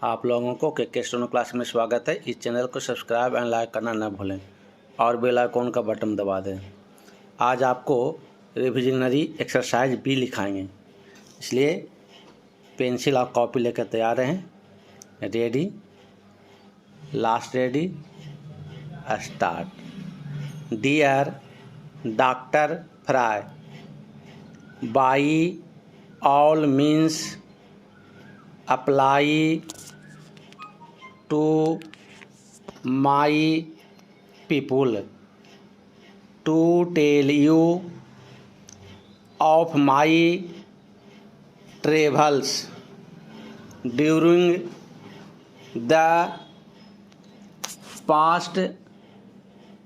आप लोगों को के स्टोनो क्लास में स्वागत है। इस चैनल को सब्सक्राइब एंड लाइक करना ना भूलें और बेल आइकन का बटन दबा दें। आज आपको रिविजनरी एक्सरसाइज बी लिखाएंगे, इसलिए पेंसिल और कॉपी लेकर तैयार रहें। Ready, last ready, start. Dear doctor Fry, by all means apply to my people to tell you of my travels during the past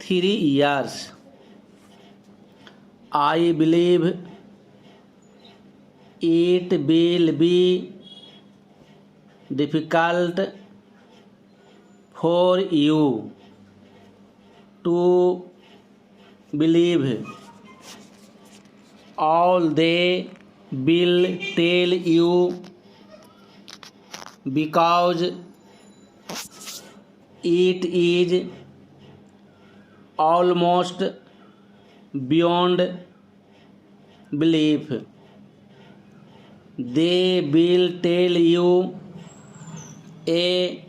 3 years. I believe it will be difficult for you to believe all they will tell you because it is almost beyond belief. They will tell you a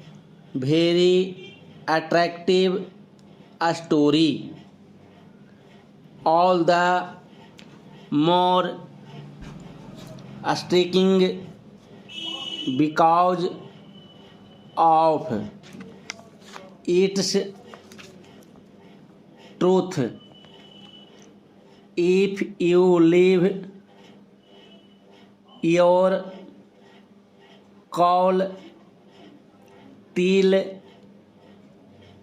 very attractive story, all the more striking because of its truth. If you leave your call till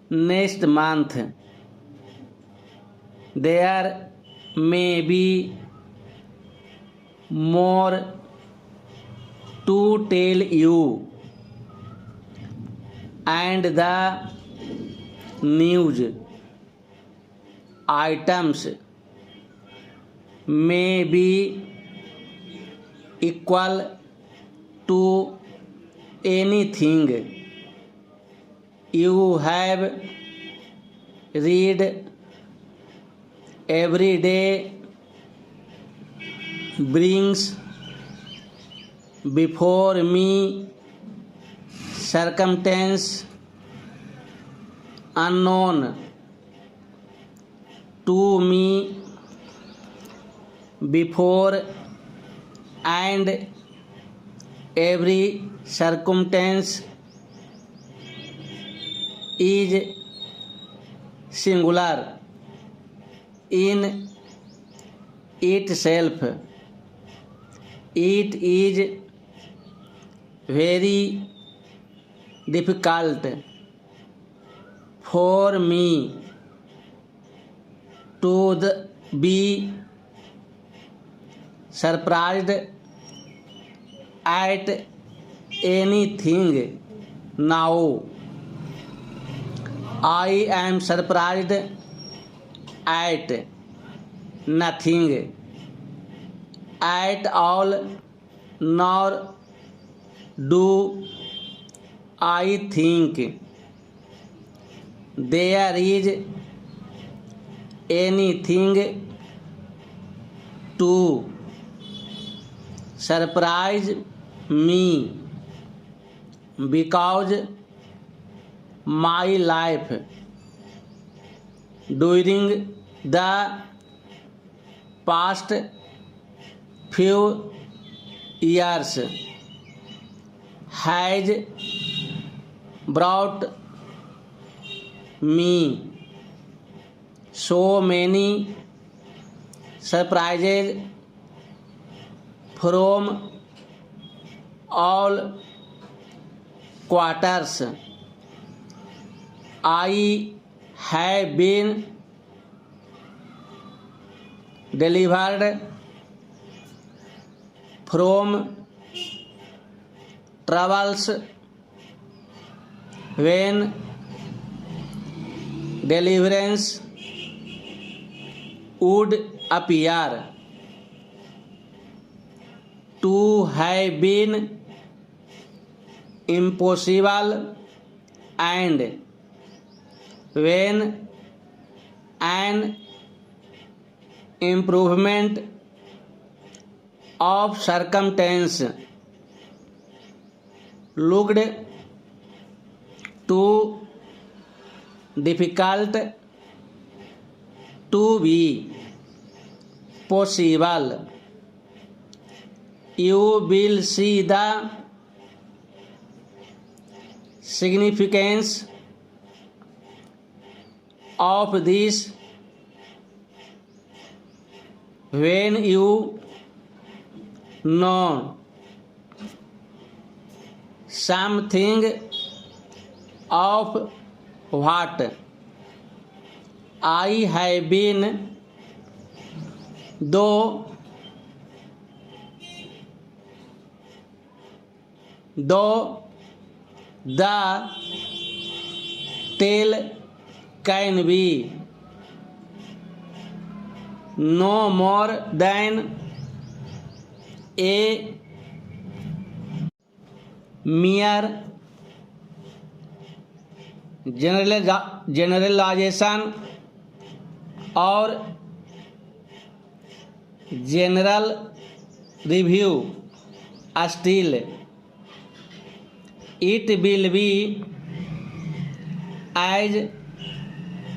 next month, there may be more to tell you, and the news items may be equal to anything you have read every day brings before me circumstance unknown to me before, and every circumstance is singular in itself. It is very difficult for me to be surprised at anything now. I am surprised at nothing at all, nor do I think there is anything to surprise me, because my life during the past few years has brought me so many surprises from all quarters. I have been delivered from troubles when deliverance would appear to have been impossible, and when an improvement of circumstance looked too difficult to be possible, you will see the significance of this when you know something of what I have been though the tale can be no more than a mere generalization or general review, still it will be as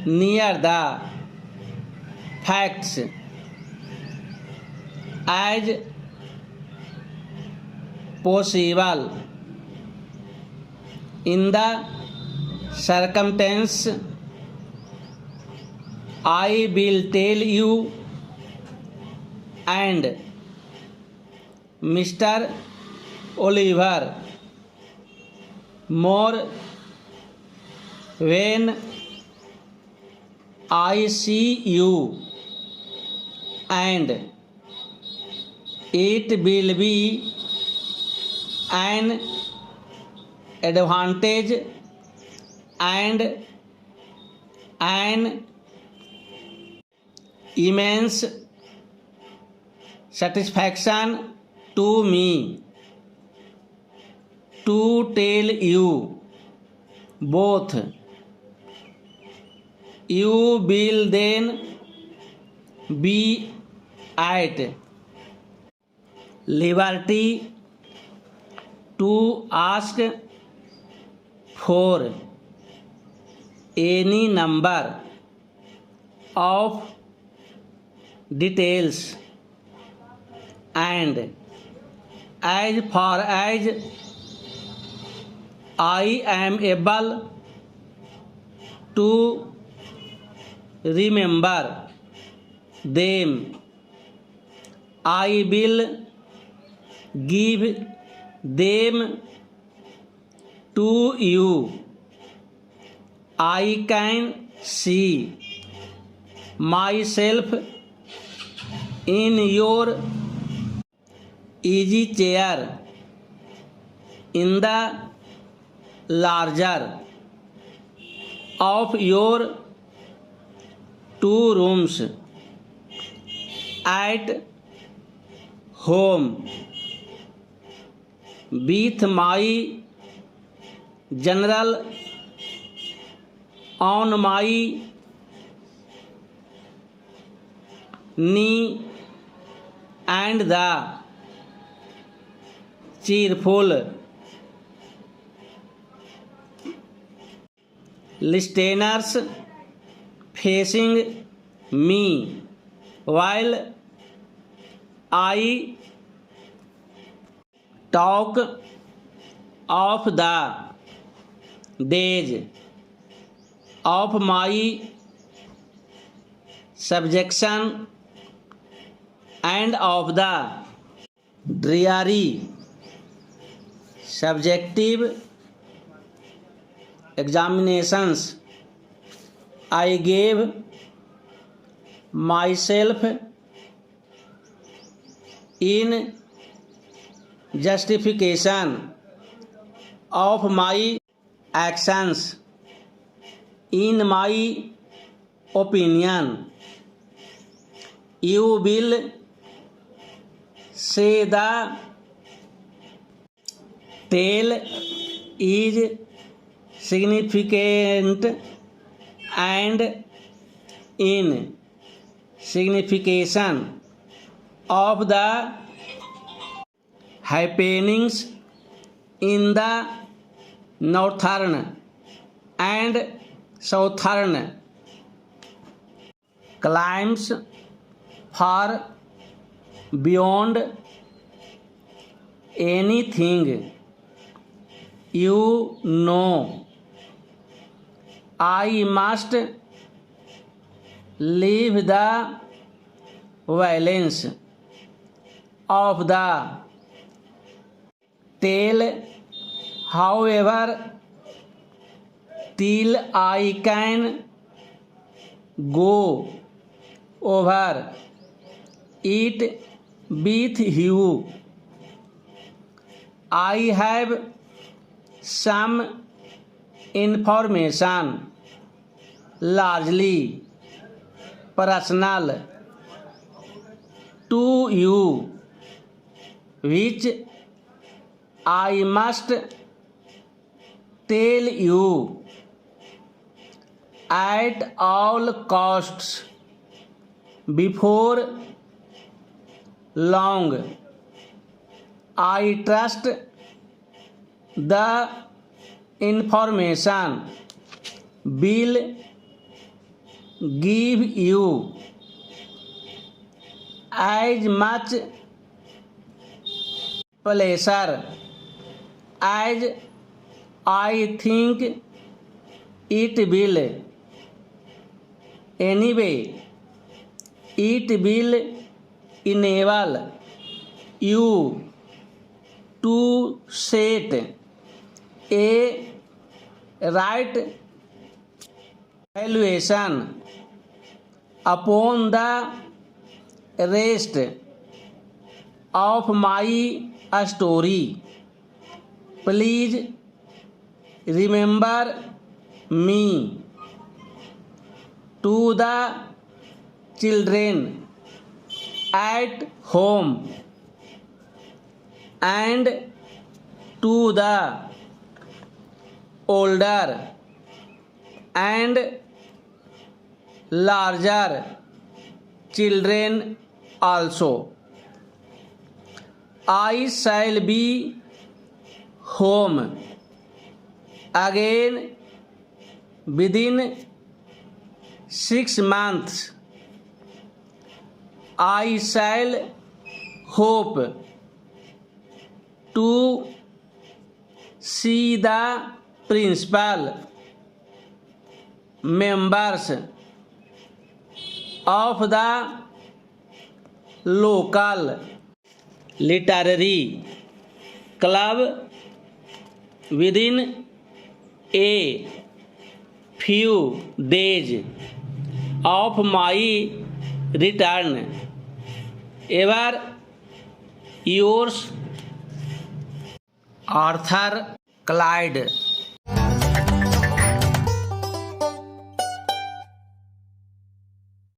near the facts as possible in the circumstance I will tell you, and Mr. Oliver Moore, when I see you, and it will be an advantage and an immense satisfaction to me to tell you both. You will then be at liberty to ask for any number of details, and as far as I am able to remember them, I will give them to you. I can see myself in your easy chair in the larger of your 2 rooms at home with my general on my knee and the cheerful listeners facing me while I talk of the days of my subjection and of the dreary subjective examinations I gave myself in justification of my actions. In my opinion, you will say the tale is significant and in signification of the happenings in the northern and southern climes far beyond anything you know. I must leave the violence of the tale, however, till I can go over it with you. I have some information, largely personal, to you, which I must tell you at all costs before long. I trust the information will give you as much pleasure as I think it will. Anyway, it will enable you to set a right valuation upon the rest of my story. Please remember me to the children at home and to the older and larger children also. I shall be home again within 6 months. I shall hope to see the principal members of the local literary club within a few days of my return. Ever yours, Arthur Clyde.